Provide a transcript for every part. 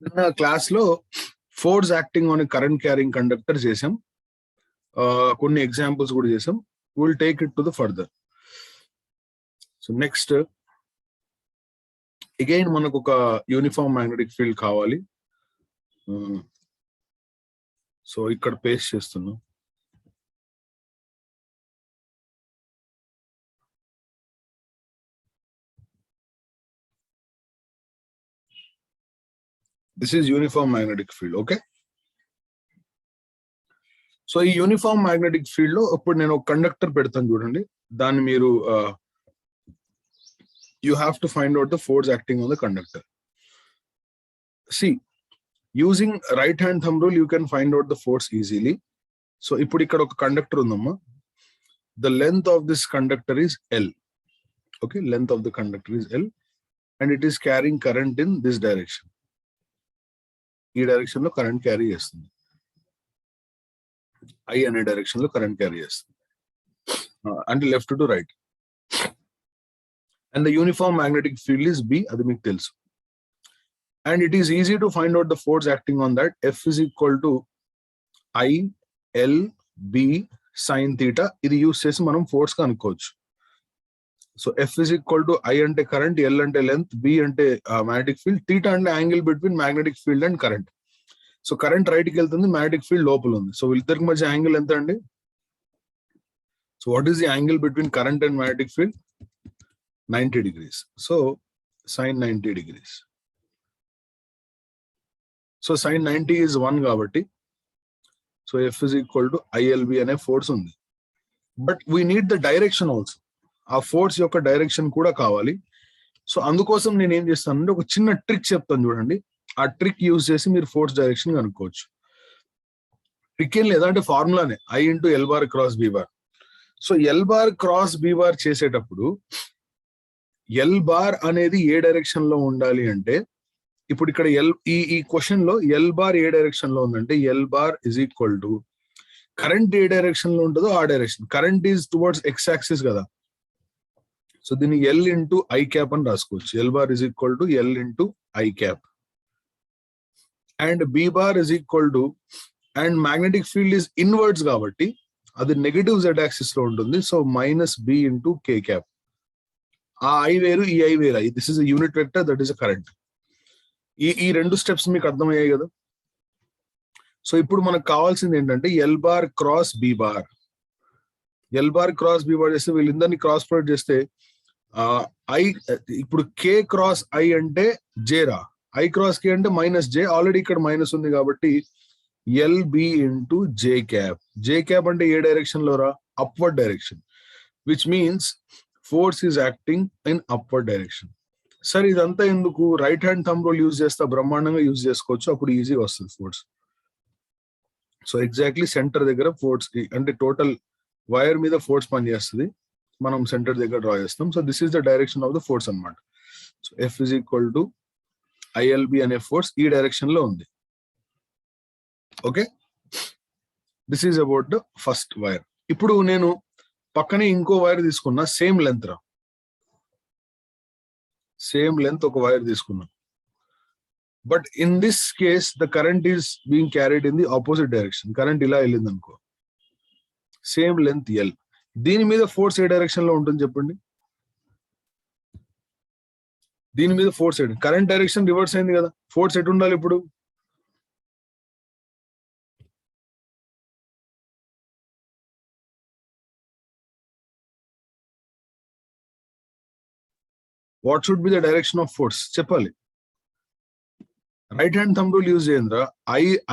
నిన్న క్లాస్ లో force acting on current carrying conductor చేసాం. కొన్ని ఎగ్జాంపుల్స్ కూడా చేసాం. Will take it to the further. So next again మనకు ఒక యూనిఫామ్ మ్యాగ్నెటిక్ ఫీల్డ్ కావాలి. సో ఇక్కడ పేస్ట్ చేస్తున్నాం. This is uniform magnetic field. Okay, so ఈ యూనిఫామ్ మ్యాగ్నెటిక్ ఫీల్డ్ లో ఇప్పుడు నేను ఒక కండక్టర్ పెడతాను చూడండి. దాన్ని మీరు you have to find out the force acting on the conductor. See, using right hand thumb rule you can find out the force easily. So ippudu ikkada oka conductor undamma. The length of this conductor is L. Okay, length of the conductor is L and it is carrying current in this direction. Ee direction lo current carry chestundi. I ane direction lo current carry chestundi. And left to right. And the uniform magnetic field is B, adi meeku telusu. And it is easy to find out the force acting on that. F is equal to I L B sin theta. Idi use chesi manam force kanukochu. So F is equal to I ante current, L ante length, B ante magnetic field, theta ante angle between magnetic field and current. So current right ki veltundi, magnetic field lopala undi. So villariki madhya angle enta andi? So what is the angle between current and magnetic field? 90 degrees. So sin 90 degrees. So sin 90 is 1 kabatti. So F is equal to ILB ane force undi. But we need the direction also. Aa force yokka direction kuda kavali. So andukosam nenu em chestanu oka chinna trick cheptanu chudandi. Aa trick use chesi meer force direction kanukochu. Trick em ledante formula ne I into L bar cross B bar. So L bar cross B bar చేసేటప్పుడు L bar అనేది ఏ direction లో ఉండాలి అంటే, ఇప్పుడు ఇక్కడ ఈ question లో L bar ఏ direction లో ఉందంటే L bar is equal to current A direction లో ఉంటుందో ఆ direction. Current is towards X axis కదా, సో దీన్ని L ఇంటూ ఐ క్యాప్ అని రాసుకోవచ్చు. L bar is equal to L into I cap. And B bar is equal to, and magnetic field is inwards కాబట్టి అది negative Z axis లో ఉంటుంది. So minus B into కే cap. ఆ I వేరు, ఈ I వేరు. This is unit vector, that is a current. ఈ రెండు స్టెప్స్ మీకు అర్థమయ్యాయి కదా. సో ఇప్పుడు మనకు కావాల్సింది ఏంటంటే L bar cross B bar. L bar cross B bar చేస్తే వీళ్ళందరినీ క్రాస్ ప్రొడక్ట్ చేస్తే ఐ, ఇప్పుడు కే క్రాస్ ఐ అంటే జే రా, ఐ క్రాస్ కే అంటే మైనస్ జే. ఆల్రెడీ ఇక్కడ మైనస్ ఉంది కాబట్టి ఎల్ బి ఇంటూ జే క్యాప్. జే క్యాప్ అంటే ఏ డైరెక్షన్ లో రా? Upward direction, which means force is acting in upward direction. సరే, ఇదంతా ఎందుకు? Right hand thumb rule use చేస్తా, బ్రహ్మాండంగా యూజ్ చేసుకోవచ్చు, అప్పుడు ఈజీగా వస్తుంది ఫోర్స్. సో ఎగ్జాక్ట్లీ సెంటర్ దగ్గర ఫోర్స్, అంటే టోటల్ వైర్ మీద ఫోర్స్ పనిచేస్తుంది, మనం సెంటర్ దగ్గర డ్రా చేస్తాం. So this is the direction of the force అనమాట. So F is equal to ILB అనే ఫోర్స్ ఈ డైరెక్షన్ లో ఉంది. Okay, this is about the first wire. ఇప్పుడు నేను పక్కనే ఇంకో వైర్ తీసుకున్నా, సేమ్ లెంత్ రా, సేమ్ లెంత్ ఒక వైర్ తీసుకున్నా. But in this case the current is being carried in the opposite direction. Current ఇలా వెళ్ళింది అనుకో, సేమ్ లెంత్ ఎల్. దీని మీద ఫోర్స్ ఏ డైరెక్షన్ లో ఉంటుంది చెప్పండి? దీని మీద ఫోర్స్ ఏంటి? కరెంట్ డైరెక్షన్ రివర్స్ అయింది కదా, ఫోర్స్ ఎటు ఉండాలి ఇప్పుడు? What should be the direction of force చెప్పాలి. Right hand thumb rule use చేయండిరా.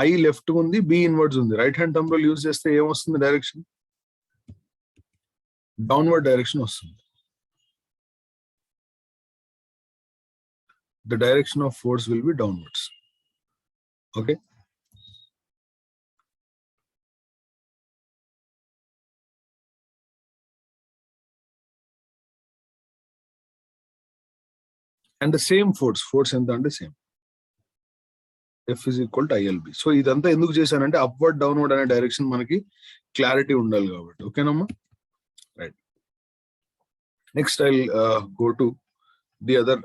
ఐ లెఫ్ట్ ఉంది, బి ఇన్వర్డ్స్ ఉంది. Right hand thumb rule use చేస్తే ఏమొస్తుంది? డైరెక్షన్ డౌన్వర్డ్ డైరెక్షన్ వస్తుంది. The direction of force will be downwards. Okay. And the same force ఎంత అంటే same. F is equal to ILB. So ఇదంతా ఎందుకు చేశానంటే అప్వర్డ్ డౌన్వర్డ్ అనే డైరెక్షన్ మనకి క్లారిటీ ఉండాలి కాబట్టి. ఓకేనమ్మా, right. Next I go to the other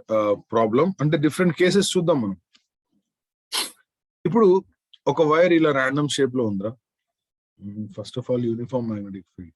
problem. అంటే డిఫరెంట్ కేసెస్ చూద్దాం మనం. ఇప్పుడు ఒక వైర్ ఇలా ర్యాండమ్ షేప్ లో ఉందా? First of all uniform magnetic field.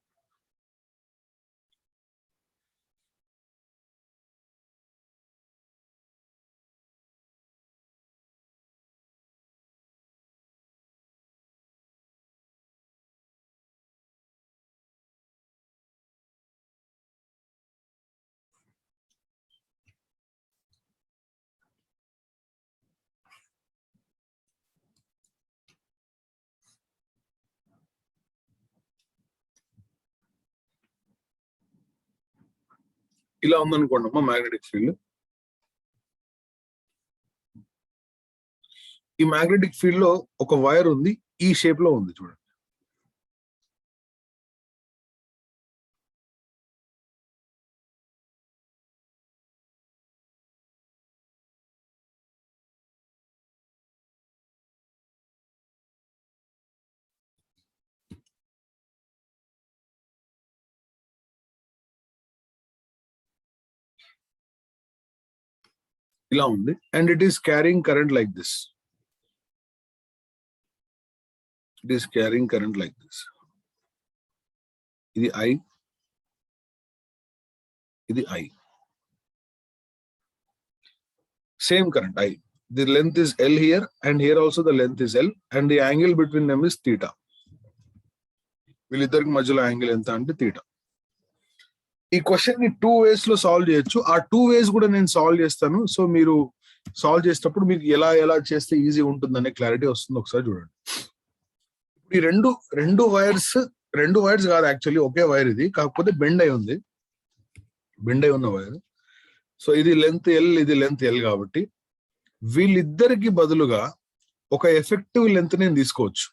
ఇలా ఉందనుకోండి అమ్మా మ్యాగ్నెటిక్ ఫీల్డ్. ఈ మ్యాగ్నెటిక్ ఫీల్డ్ లో ఒక వైర్ ఉంది, ఈ షేప్ లో ఉంది చూడండి. ఇలా ఉంది and it is carrying current like this. It is carrying current like this. ఇది I, ఇది I. Same current I. The length is L here and here also the length is L and the angle between them is theta. వీళ్ళిద్దరికి మధ్యలో angle ఎంత అంటే theta. ఈ question ని 2 ways లో solve చేయొచ్చు. ఆ 2 ways కూడా నేను సాల్వ్ చేస్తాను. సో మీరు సాల్వ్ చేసేటప్పుడు మీకు ఎలా చేస్తే ఈజీ ఉంటుందనే క్లారిటీ వస్తుంది. ఒకసారి చూడండి. ఈ రెండు వైర్స్ కాదు యాక్చువల్లీ, ఒకే వైర్ ఇది, కాకపోతే బెండ్ అయి ఉంది, బెండ్ అయి ఉన్న వైర్. సో ఇది లెంత్ L, ఇది లెంత్ L కాబట్టి వీళ్ళిద్దరికి బదులుగా ఒక ఎఫెక్టివ్ లెంత్ నేను తీసుకోవచ్చు.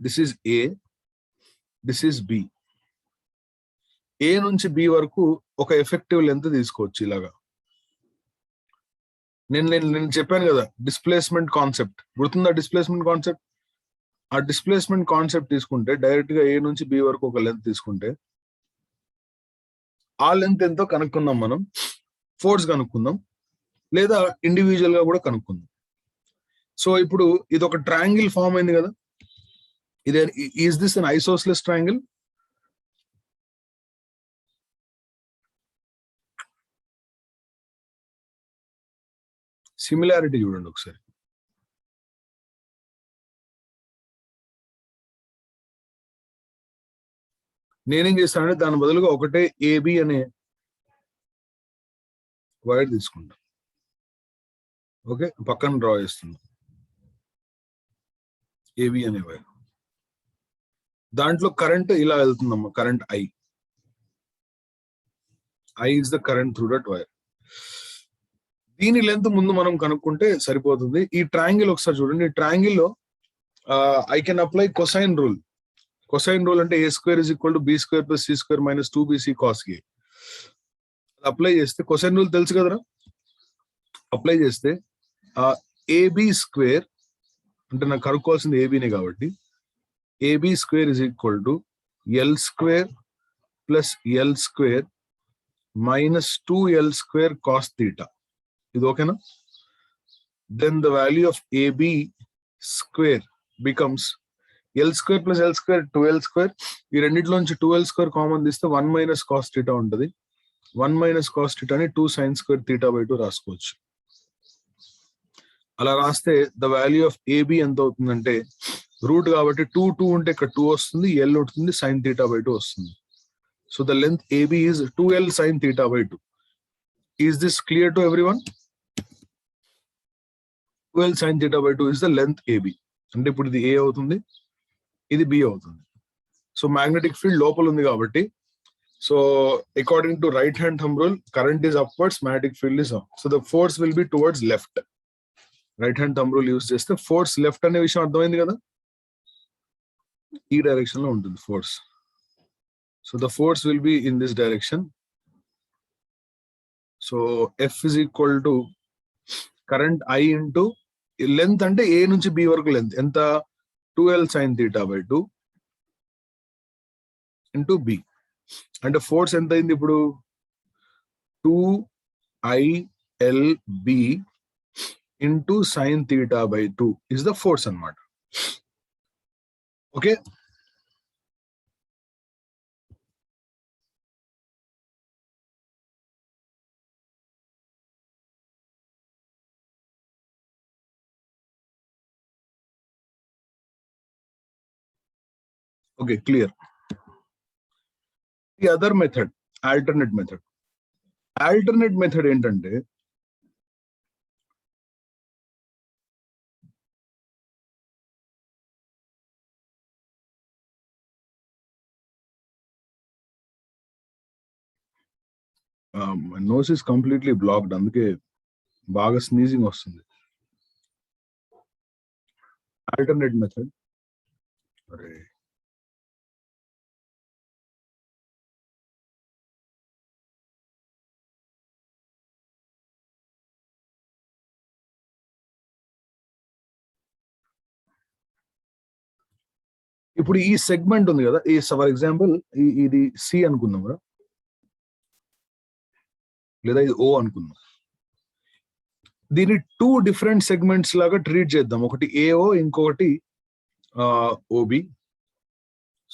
This is A, this is B. A నుంచి B వరకు ఒక ఎఫెక్టివ్ లెంత్ తీసుకోవచ్చు ఇలాగా. నేను చెప్పాను కదా డిస్ప్లేస్మెంట్ కాన్సెప్ట్, గుర్తుందా? Displacement concept. ఆ డిస్ప్లేస్మెంట్ కాన్సెప్ట్ తీసుకుంటే డైరెక్ట్ గా A నుంచి B వరకు ఒక లెంత్ తీసుకుంటే ఆ లెంత్ ఎంతో కనుక్కుందాం మనం, ఫోర్స్ కనుక్కుందాం, లేదా ఇండివిజువల్ గా కూడా కనుక్కుందాం. సో ఇప్పుడు ఇది ఒక ట్రయాంగిల్ ఫామ్ అయింది కదా. ఇది is this an isosceles triangle? Similarity చూడండి ఒకసారి. నేనేం చేస్తానంటే దాని బదులుగా ఒకటే AB అనే వైర్ తీసుకుంటా. ఓకే, పక్కన డ్రా చేస్తున్నా AB అనే వైర్. దాంట్లో కరెంట్ ఇలా వెళ్తుందమ్మా, current I is the current through that wire. దీని లెంత్ ముందు మనం కనుక్కుంటే సరిపోతుంది. ఈ ట్రయాంగిల్ ఒకసారి చూడండి. ఈ ట్రయాంగిల్ లో I can apply cosine rule. Cosine rule అంటే A² = B² + C² - 2BC cos A. Apply చేస్తే కొసైన్ రూల్ తెలుసు కదరా. అప్లై చేస్తే AB² అంటే నాకు కనుక్కోవాల్సింది ఏబీనే కాబట్టి AB² = L² + L² - 2L² cos θ. ఇది ఓకేనా? Then the value of AB² becomes L² + L² 2L². ఈ రెండిట్లోంచి 2L² కామన్ తీస్తే 1 - cos θ ఉంటుంది. 1 - cos θ ని 2 sin² θ/2 రాసుకోవచ్చు. అలా రాస్తే ద వాల్యూ ఆఫ్ AB ఎంత అవుతుందంటే, రూట్ కాబట్టి 2 ఉంటే ఇక్కడ 2 వస్తుంది, L ఉంటుంది, sin θ/2 వస్తుంది. So the length AB is 2L sin θ/2. Is this clear to everyone? 2L sin θ/2 is the length AB. అంటే ఇప్పుడు ఇది A అవుతుంది, ఇది B అవుతుంది. సో మ్యాగ్నెటిక్ ఫీల్డ్ లోపల ఉంది కాబట్టి, so according to right hand thumb rule, current is upwards, magnetic field is up. So the force will be towards left. Right hand thumb rule use చేస్తే force left అనే విషయం అర్థమైంది కదా. ఈ direction లో ఉంటుంది force. So the force will be in this direction. So F = current I into length అంటే A నుంచి B వరకు లెంత్ ఎంత, 2L sin θ/2 ఇంటూ B. అంటే ఫోర్స్ ఎంత అయింది ఇప్పుడు, 2ILB into sin theta by 2 is the force anamata. Okay. Okay, clear. The other method, alternate method ఏంటంటే my nose is completely blocked, అందుకే బాగా స్నీజింగ్ వస్తుంది. Alternate method. అరే ఇప్పుడు ఈ సెగ్మెంట్ ఉంది కదా, ఈ ఫర్ ఎగ్జాంపుల్ ఇది సి అనుకుందాం కదా, లేదా ఇది ఓ అనుకుందాం. దీన్ని 2 డిఫరెంట్ సెగ్మెంట్స్ లాగా ట్రీట్ చేద్దాం. ఒకటి ఏఓ, ఇంకొకటి ఓబి.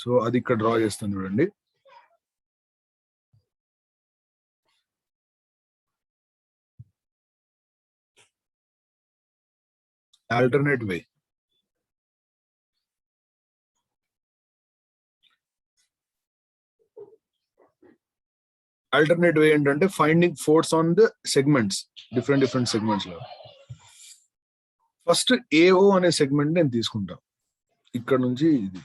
సో అది ఇక్కడ డ్రా చేస్తాను చూడండి. ఆల్టర్నేట్ వే. ఆల్టర్నేట్ వే ఏంటంటే finding force on the segments, different segments లో. ఫస్ట్ ఏఓ అనే సెగ్మెంట్ నేను తీసుకుంటా. ఇక్కడ నుంచి ఇది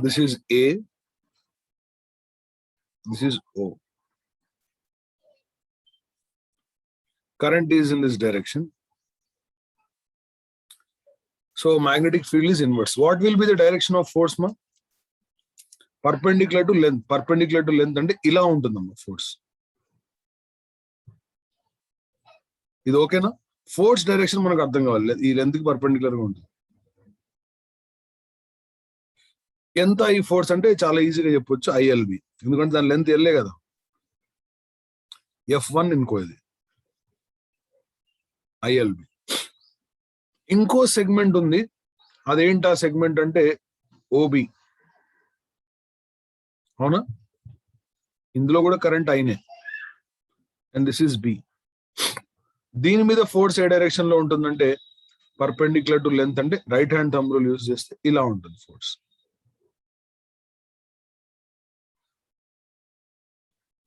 this is A, this is O. Current is in this direction. So magnetic field is inverse. What will be the direction of force, ma? Perpendicular to length. Perpendicular to length అంటే ఇలా ఉంటుందమ్మా force. ఇది ఓకేనా? Force direction మనకు అర్థం కావాలి. ఈ length కి పర్పెండిక్యులర్ గా ఉంటుంది. ఎంత ఈ ఫోర్స్ అంటే చాలా ఈజీగా చెప్పొచ్చు, ఐఎల్బి. ఎందుకంటే దాని లెంత్ ఎల్లే కదా. F1 ఇంకో ఇది ఐఎల్బి. ఇంకో సెగ్మెంట్ ఉంది, అదేంటి ఆ సెగ్మెంట్ అంటే ఓబి. అవునా? ఇందులో కూడా కరెంట్ ఐనే, అండ్ దిస్ ఇస్ బి. దీని మీద ఫోర్స్ ఏ డైరెక్షన్ లో ఉంటుందంటే పర్పెండిక్యులర్ టు లెంత్, అంటే right hand thumb rule use చేస్తే ఇలా ఉంటుంది force.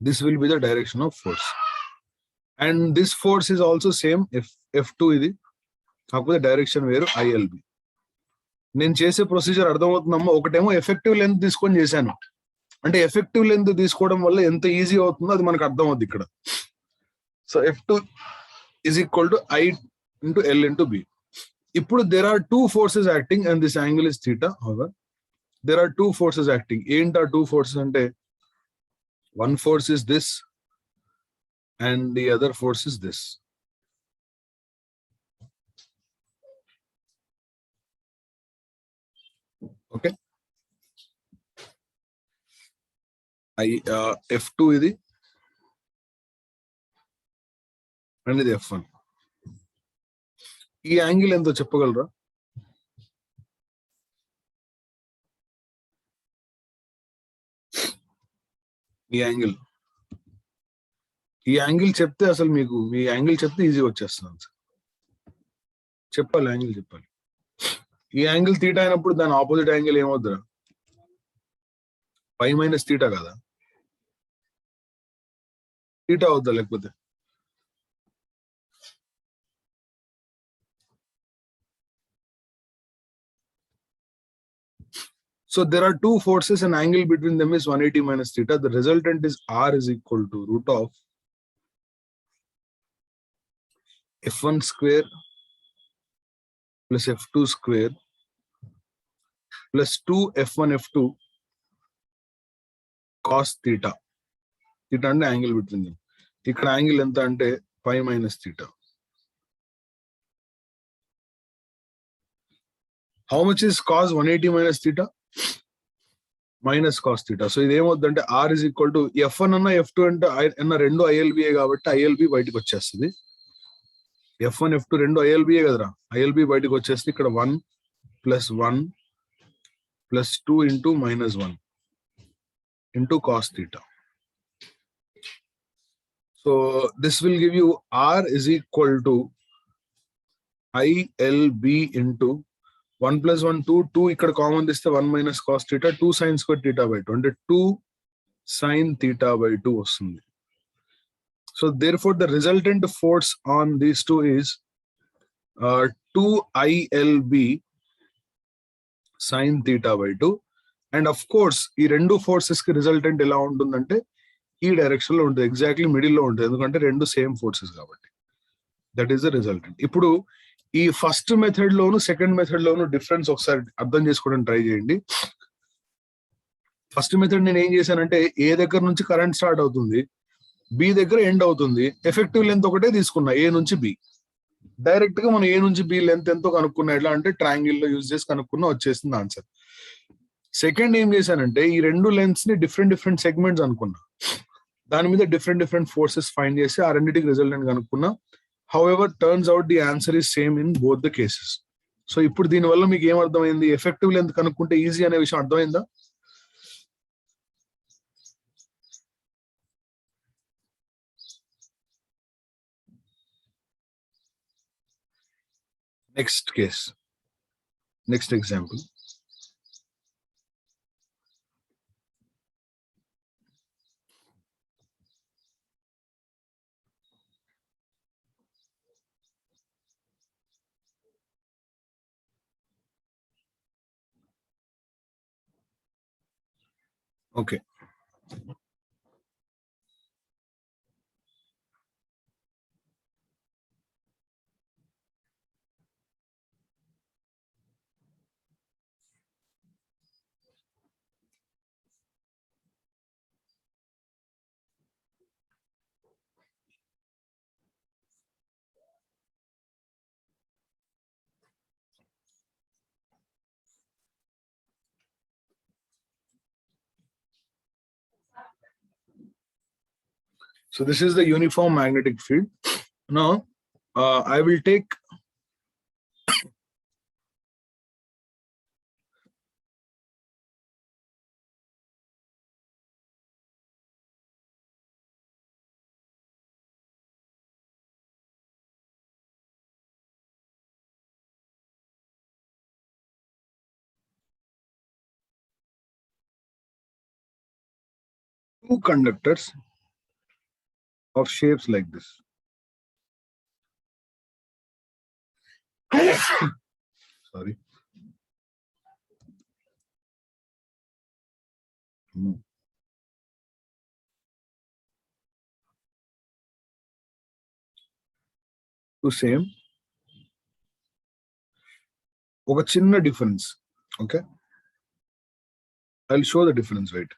This will be the direction of force. And this force is also same, F2 ఇది, కాకపోతే డైరెక్షన్ వేరు, ILB. నేను చేసే ప్రొసీజర్ అర్థమవుతుందమ్మా. ఒకటేమో ఎఫెక్టివ్ లెంత్ తీసుకొని చేశాను, అంటే ఎఫెక్టివ్ లెంత్ తీసుకోవడం వల్ల ఎంత ఈజీ అవుతుందో అది మనకు అర్థం అవుతుంది ఇక్కడ. So F2 is equal to I into L into B. ఇప్పుడు there are 2 forces acting and this angle is theta. However, there are 2 forces acting. ఏంటి ఆ 2 forces అంటే, one force is this and the other force is this. Okay. F2 ఇది and ఇది F1. ఈ angle ఎంతో చెప్పగలరా? ఈ యాంగిల్ చెప్తే అసలు మీకు మీ యాంగిల్ చెప్తే ఈజీ వచ్చేస్తుంది. చెప్పాలి, యాంగిల్ చెప్పాలి. ఈ యాంగిల్ తీటా అయినప్పుడు దాని ఆపోజిట్ యాంగిల్ ఏమవుద్దిరా? పై మైనస్ తీటా కదా, తీటా అవుద్దా లేకపోతే? So there are 2 forces and angle between them is 180 minus theta. The resultant is R is equal to root of F1 square plus F2 square plus 2 F1 F2 cos theta. Theta and angle between them. ఇక్కడ angle ఎంత అంటే pi minus theta. How much is cos 180 minus theta? Minus cos theta. So ఇది ఏమవుతుందంటే are is equal to F1 అన్న F2 అంటే అన్న రెండు ILBA కాబట్టి ILB బయటకు వచ్చేస్తుంది. F1 F2 రెండు ILBA కదరా, ILB బయటకు వచ్చేస్తే ఇక్కడ 1 + 1 + 2 into -1 into cos theta. So this will give you R is equal to ILB into 1 + 1 2 ఇక్కడ కామన్ తీస్తే 1 - cos θ 2 sin square θ/2 అంటే 2 sin θ/2 వస్తుంది. So therefore the resultant force on these two is 2 ILB sin θ/2 and of course ఈ రెండు forces కి resultant ఎలా ఉంటుందంటే ఈ డైరెక్షన్ లో ఉంటుంది, ఎగ్జాక్ట్లీ మిడిల్ లో ఉంటుంది, ఎందుకంటే రెండు సేమ్ ఫోర్సెస్ కాబట్టి. That is the resultant. ఇప్పుడు ఈ ఫస్ట్ మెథడ్ లోను సెకండ్ మెథడ్ లోను డిఫరెన్స్ ఒకసారి అర్థం చేసుకోవడానికి ట్రై చేయండి. ఫస్ట్ మెథడ్ నేను ఏం చేశానంటే ఏ దగ్గర నుంచి కరెంట్ స్టార్ట్ అవుతుంది, బి దగ్గర ఎండ్ అవుతుంది, ఎఫెక్టివ్ లెంత్ ఒకటే తీసుకున్నా ఏ నుంచి బి. డైరెక్ట్ గా మనం ఏ నుంచి బి లెంత్ ఎంతో కనుక్కున్నా, ఎట్లా అంటే ట్రయాంగిల్ లో యూజ్ చేసి కనుక్కున్నా వచ్చేసింది ఆన్సర్. సెకండ్ ఏం చేశానంటే ఈ రెండు లెంత్స్ ని డిఫరెంట్ సెగ్మెంట్స్ అనుకున్నా, దాని మీద డిఫరెంట్ ఫోర్సెస్ ఫైండ్ చేసి ఆ రెండింటికి resultant కనుక్కున్నా. However, turns out the answer is same in both the cases. So ఇప్పుడు దీనివల్ల మీకు ఏం అర్థమైంది? ఎఫెక్టివ్ లెంత్ కనుక్కుంటే ఈజీ అనే విషయం అర్థమైందా? Next case, next example. Okay. So this is the uniform magnetic field. Now, I will take two conductors of shapes like this. Sorry. Two same. ఒక చిన్న difference. Okay. I'll show the difference, right?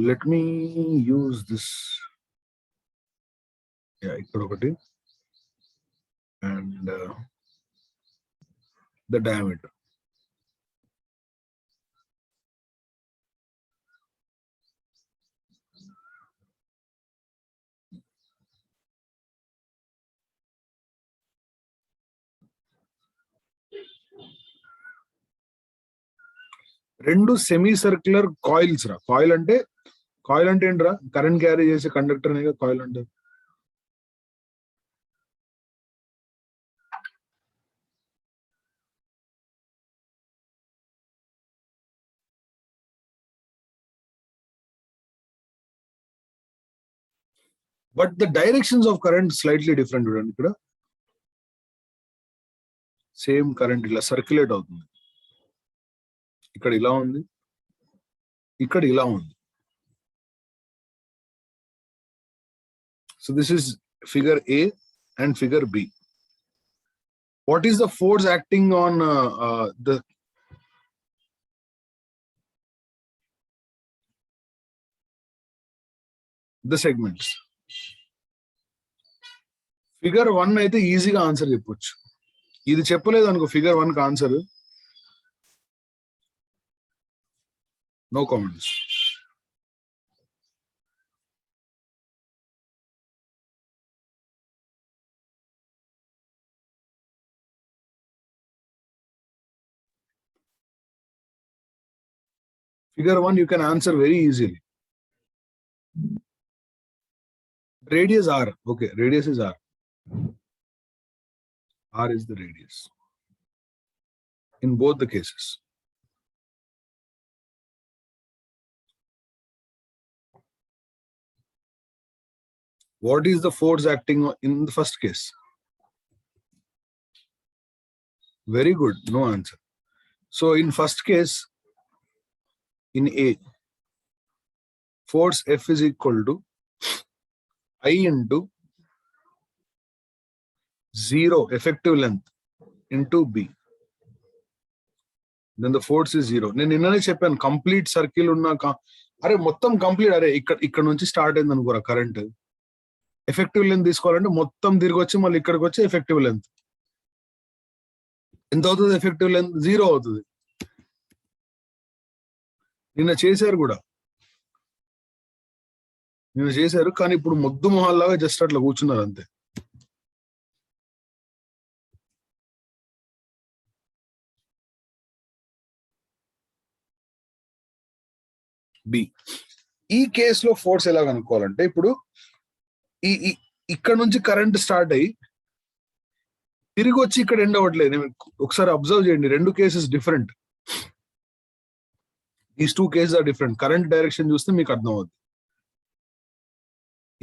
Let me use this. Yeah, ఇక్కడ ఒకటి and the diameter. రెండు semi circular coils రా. Coil అంటే ఏంట్రా? Current carry చేసే conductor నే కాయిల్ అంటే. But the directions of current slightly different. చూడండి ఇక్కడ సేమ్ కరెంట్ ఇలా సర్క్యులేట్ అవుతుంది. ఇక్కడ ఇలా ఉంది, ఇక్కడ ఇలా ఉంది. So this is figure A and figure B. What is the force acting on the segments? Figure 1 అయితే ఈజీగా ఆన్సర్ చెప్పొచ్చు. ఇది చెప్పలేదు అనుకో ఫిగర్ 1 కి answer, no comments. Figure 1 you can answer very easily. Radius R. Okay, radius is R. R is the radius in both the cases. What is the force acting in the first case? Very good, no answer. So in first case, in A, force F is equal to I into 0 effective length into B. Then the force is 0. నేను నిన్ననే చెప్పాను complete circle ఉన్నాక, అరే మొత్తం complete, అరే ఇక్కడ నుంచి start అయింది అనుకోరా కరెంట్, ఎఫెక్టివ్ లెంత్ తీసుకోవాలంటే మొత్తం తిరిగి వచ్చి మళ్ళీ ఇక్కడికి వచ్చి ఎఫెక్టివ్ లెంత్ ఎంత అవుతుంది? ఎఫెక్టివ్ లెంత్ 0 అవుతుంది. నిన్న చేశారు కూడా, నిన్న చేశారు, కానీ ఇప్పుడు మొద్దు మొహాల్లాగా జస్ట్ అట్లా కూర్చున్నారు అంతే. బి, ఈ కేసులో ఫోర్స్ ఎలా కనుక్కోవాలంటే, ఇప్పుడు ఇక్కడ నుంచి కరెంట్ స్టార్ట్ అయ్యి తిరిగి వచ్చి ఇక్కడ ఎండ్ అవ్వట్లేదు. ఒకసారి అబ్జర్వ్ చేయండి, రెండు cases different. These two cases are different. Current direction చూస్తే మీకు అర్థం అవుతుంది.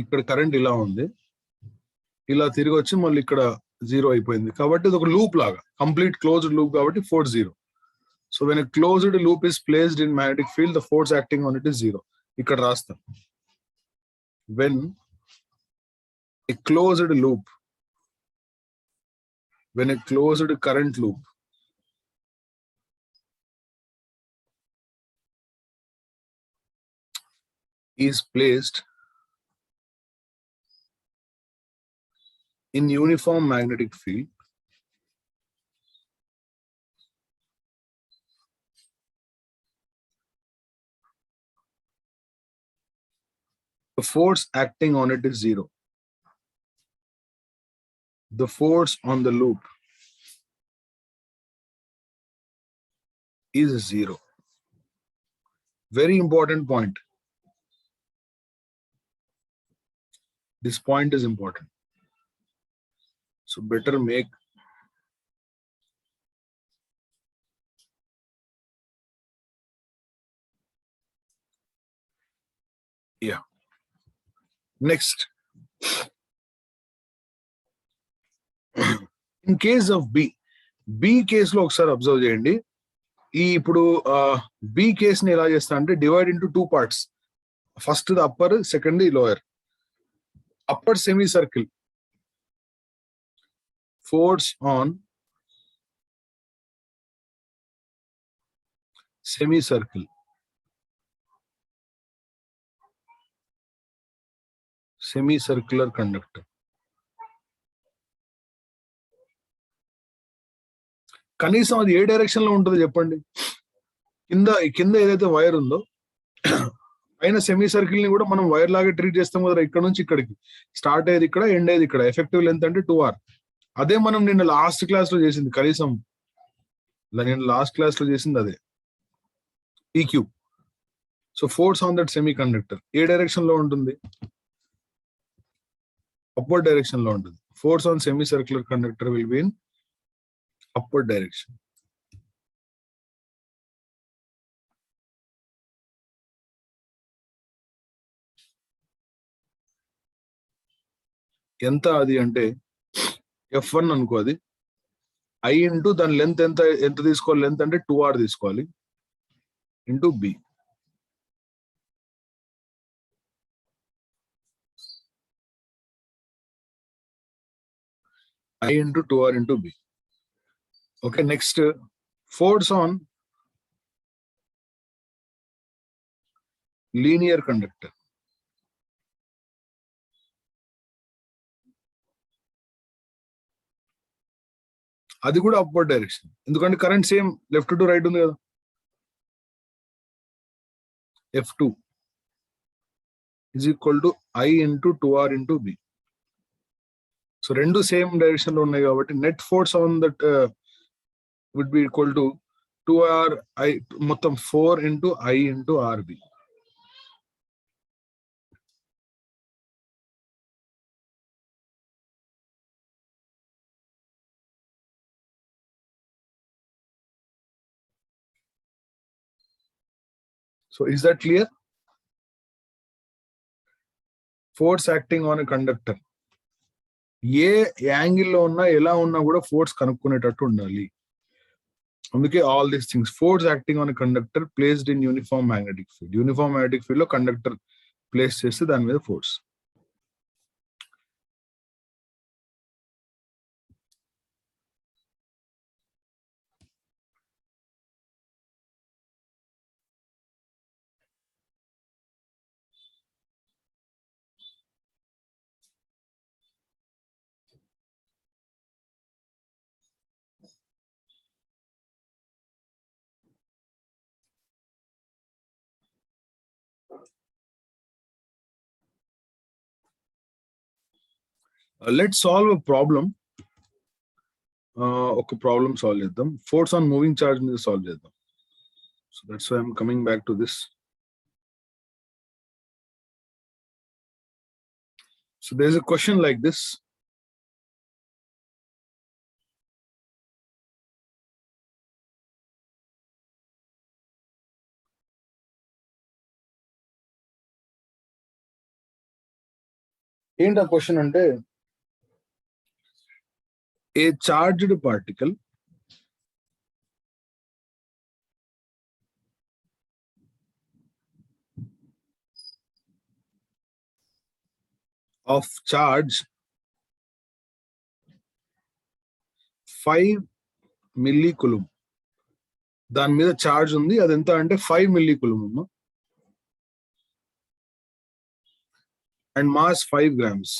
ఇక్కడ కరెంట్ ఇలా ఉంది, ఇలా తిరిగి వచ్చి మళ్ళీ ఇక్కడ 0 అయిపోయింది. కాబట్టి ఇది ఒక లూప్ లాగా, కంప్లీట్ క్లోజ్డ్ లూప్ కాబట్టి force 0. So when a closed loop is placed in magnetic field, the force acting on it is 0. ఇక్కడ రాస్తాం, when a closed loop, when a closed current loop is placed in uniform magnetic field, the force acting on it is 0. The force on the loop is 0. Very important point. This point is important. So better make next. In case of B case లో ఒకసారి observe చేయండి. ఇప్పుడు B case ని ఎలా చేస్తా అంటే, divide into 2 parts. First the upper, second the lower. Upper semi circle, force on semi circle, semi circular conductor. కనీసం అది ఏ డైరెక్షన్ లో ఉంటుంది చెప్పండి? కింద ఏదైతే వైర్ ఉందో, పైన సెమీ సర్కిల్ ని కూడా మనం వైర్ లాగా ట్రీట్ చేస్తాం కదా. ఇక్కడ నుంచి ఇక్కడికి స్టార్ట్ అయ్యేది ఇక్కడ, ఎండ్ అయ్యేది ఇక్కడ. ఎఫెక్టివ్ లెంత్ అంటే 2r. అదే మనం నిన్న లాస్ట్ క్లాస్ లో చేసింది, కనీసం నేను లాస్ట్ క్లాస్ లో చేసింది అదే, PQ. So force on that semi conductor A direction లో ఉంటుంది? అప్వర్డ్ డైరెక్షన్ లో ఉంటుంది. Force on semi circular conductor will be in upward direction. ఎంత అది అంటే F1 అనుకో, అది I ఇంటూ దాని లెంత్ ఎంత తీసుకోవాలి? లెంత్ అంటే 2r తీసుకోవాలి, into B. I into 2R into B. Okay, next, force on linear conductor. అది కూడా అప్వర్డ్ డైరెక్షన్, ఎందుకంటే current same left to right ఉంది కదా. F2 is equal to I into 2R into B. So రెండు same direction లో ఉన్నాయి కాబట్టి net force on that would be equal to 2R I మొత్తం 4 into I into RB. So is that clear? Force acting on a conductor. ఏ యాంగిల్లో ఉన్నా ఎలా ఉన్నా కూడా ఫోర్స్ కనుక్కునేటట్టు ఉండాలి. అందుకే all these things, force acting on conductor placed in uniform magnetic field. Uniform magnetic field లో కండక్టర్ ప్లేస్ చేస్తే దాని మీద force. Let's solve a problem. ఒక ప్రాబ్లమ్ సాల్వ్ చేద్దాం. ఫోర్స్ ఆన్ మూవింగ్ చార్జ్ మీద సాల్వ్ చేద్దాం. So that's why I'm coming back to this. So there's a question like this. ఏంటి ఆ క్వశ్చన్ అంటే, a charged particle of charge 5 millicoulombs, దాని మీద charge ఉంది, అది ఎంత అంటే 5 millicoulombs and mass 5 grams.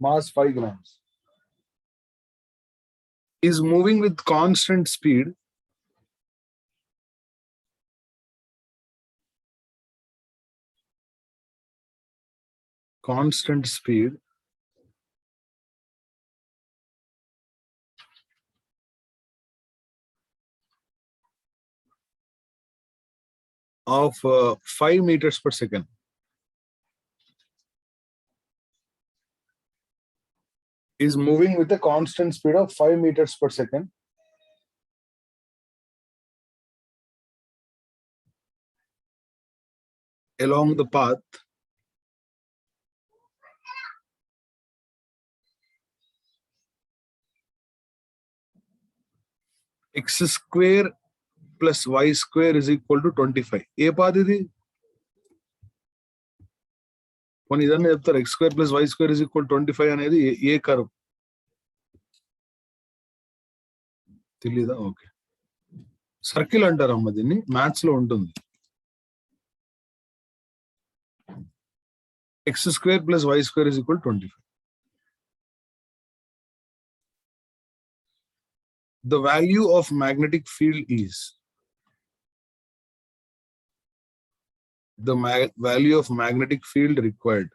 Mass 5 grams is moving with constant speed of 5 meters per second. Is moving with a constant speed of 5 meters per second along the path x square plus y square is equal to 25. A path ఇది? కొన్ని ఇదన్నీ చెప్తారు. x square plus y square is equal to 25 అనేది ఏ curve తెలీదా? Okay, circle అంటారమ్మ దీన్ని, maths లో ఉంటుంది. x square plus y square is equal to 25. The value of magnetic field is, the value of magnetic field required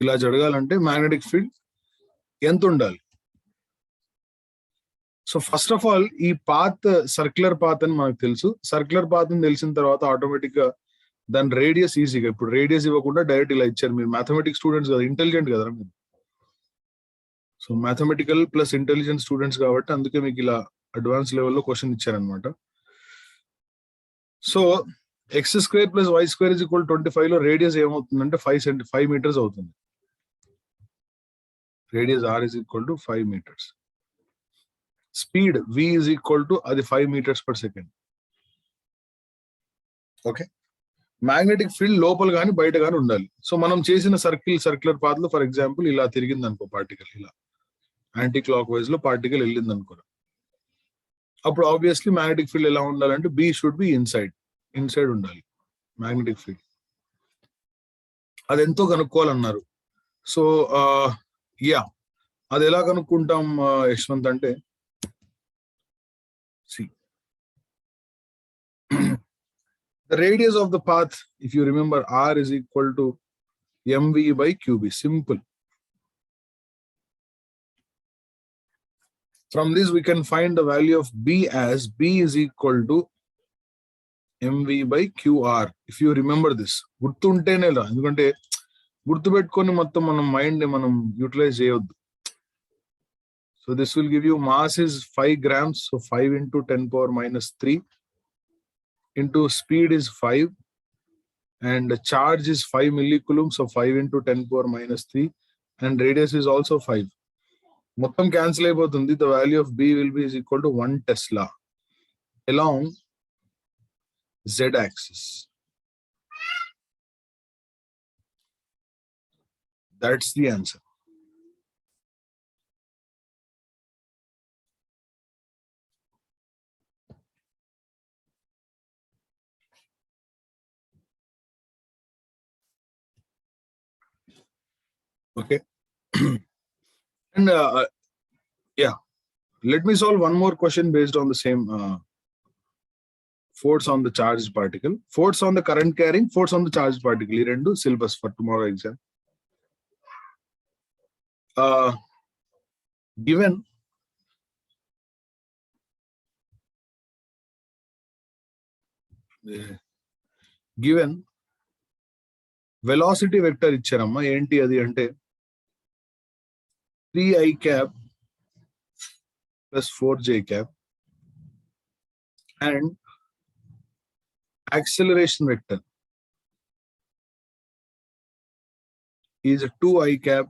ఇలా జరగాలంటే magnetic field ఎంత ఉండాలి? So first of all ఈ పాత్ సర్క్యులర్ పాత్ అని మనకు తెలుసు. సర్క్యులర్ పాత్ అని తెలిసిన తర్వాత ఆటోమేటిక్ గా దాని రేడియస్ ఈజీగా, ఇప్పుడు రేడియస్ ఇవ్వకుండా డైరెక్ట్ ఇలా ఇచ్చారు. మీరు మ్యాథమెటిక్స్ స్టూడెంట్స్ కదా, ఇంటెలిజెంట్ కదా మీరు. So mathematical plus intelligent students కాబట్టి అందుకే మీకు ఇలా అడ్వాన్స్ లెవెల్లో క్వశ్చన్ ఇచ్చారనమాట. So x square plus y square is equal 25 లో రేడియస్ ఏమవుతుందంటే 5 meters అవుతుంది. radius r is equal to 5 meters. Speed v is equal to అది 5 meters per second. Okay, magnetic field లోపల కానీ బయట కానీ ఉండాలి. సో మనం చేసిన సర్క్యులర్ పాత్ లో ఫర్ ఎగ్జాంపుల్ ఇలా తిరిగింది అనుకో, పార్టికల్ ఇలా యాంటీ క్లాక్ వైజ్ లో పార్టికల్ వెళ్ళింది అనుకో, అప్పుడు ఆబ్వియస్లీ మ్యాగ్నెటిక్ ఫీల్డ్ ఎలా ఉండాలంటే బి షుడ్ బి ఇన్సైడ్ ఉండాలి మ్యాగ్నెటిక్ ఫీల్డ్. అది ఎంతో కనుక్కోవాలన్నారు. సో యా, అది ఎలా కనుక్కుంటాం యశ్వంత్ అంటే, the radius of the path, if you remember, r is equal to mv by qb. Simple. From this we can find the value of b as b is equal to mv by qr. If you remember this, గుర్తుంటేనే రా, ఎందుకంటే గుర్తుపెట్టుకొని మొత్తం మనం mind మనం utilise చేయొద్దు. So this will give you mass is 5 grams, so 5 into 10 power minus 3 into speed is 5 and charge is 5 millicoulomb, so 5 into 10 power minus 3 and radius is also 5. మొత్తం cancel అయిపోతుంది. The value of b will be is equal to 1 Tesla along z axis. That's the answer. Okay. And yeah, let me solve one more question based on the same force on the charged particle, force on the current carrying, force on the charged particle. Ee rendu syllabus for tomorrow exam. Given velocity vector ఇచ్చారమ్మా, ఏంటి అది అంటే 3i cap plus 4j cap and acceleration vector is 2i cap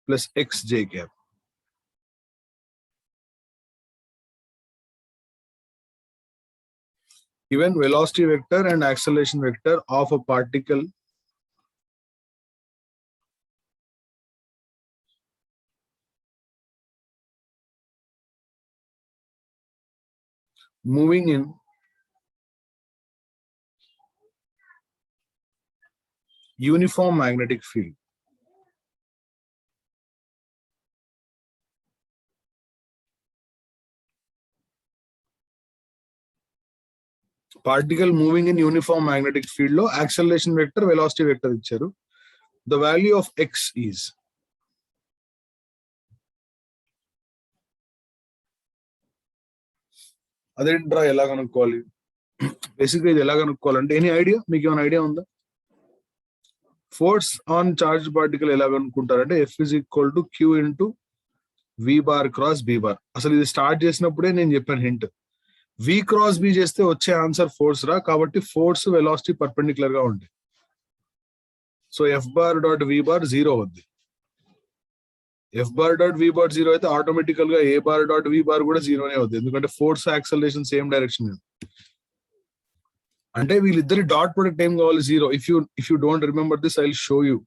plus xj cap. Given velocity vector and acceleration vector of a particle moving in uniform magnetic field. Particle moving in uniform magnetic field lo acceleration vector, velocity vector icharu. The value of x is అదేంట్రా ఎలా కనుక్కోవాలి? బేసిక్గా ఇది ఎలా కనుక్కోవాలంటే, any idea, మీకు ఏమైనా idea ఉందా? Force on charge particle ఎలా కనుక్కుంటారంటే F is equal to Q into V bar cross B bar. అసలు ఇది స్టార్ట్ చేసినప్పుడే నేను చెప్పాను హింట్. V cross B చేస్తే వచ్చే ఆన్సర్ ఫోర్స్ రా, కాబట్టి ఫోర్స్ వెలాసిటీ పర్పెండిక్యులర్ గా ఉంటాయి. So F bar dot V bar 0 అవుద్ది. F bar dot V bar 0 అయితే ఆటోమేటికల్ గా A bar dot V bar కూడా 0నే అవుతుంది, ఎందుకంటే ఫోర్స్ యాక్సలరేషన్ సేమ్ డైరెక్షన్. అంటే వీళ్ళిద్దరి డాట్ ప్రొడక్ట్ ఏం కావాలి? 0. If you don't remember this I will show you.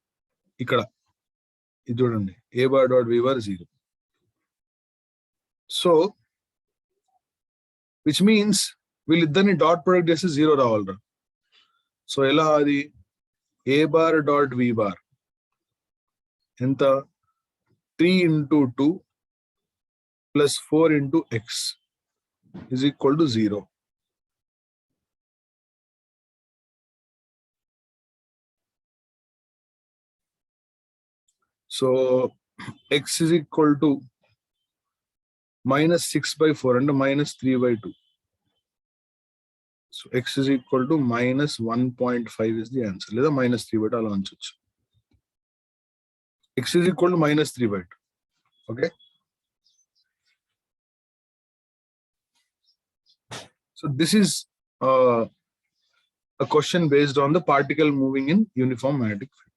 ఇక్కడ ఇది చూడండి, A bar dot V bar 0. So which means వీళ్ళిద్దరిని డాట్ ప్రొడక్ట్ చేస్తే 0 రావాలరా. సో ఎలా అది? A bar dot V bar ఎంత? 3 into 2 plus 4 into x is equal to 0. So x is equal to minus 6 by 4 and minus 3 by 2. So x is equal to minus 1.5 is the answer. లేదా minus 3 by 2 అలా అంచొచ్చు. X is equal to minus 3 by 2. Okay. So this is a question based on the particle moving in uniform magnetic field.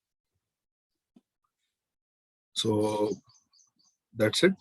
So that's it.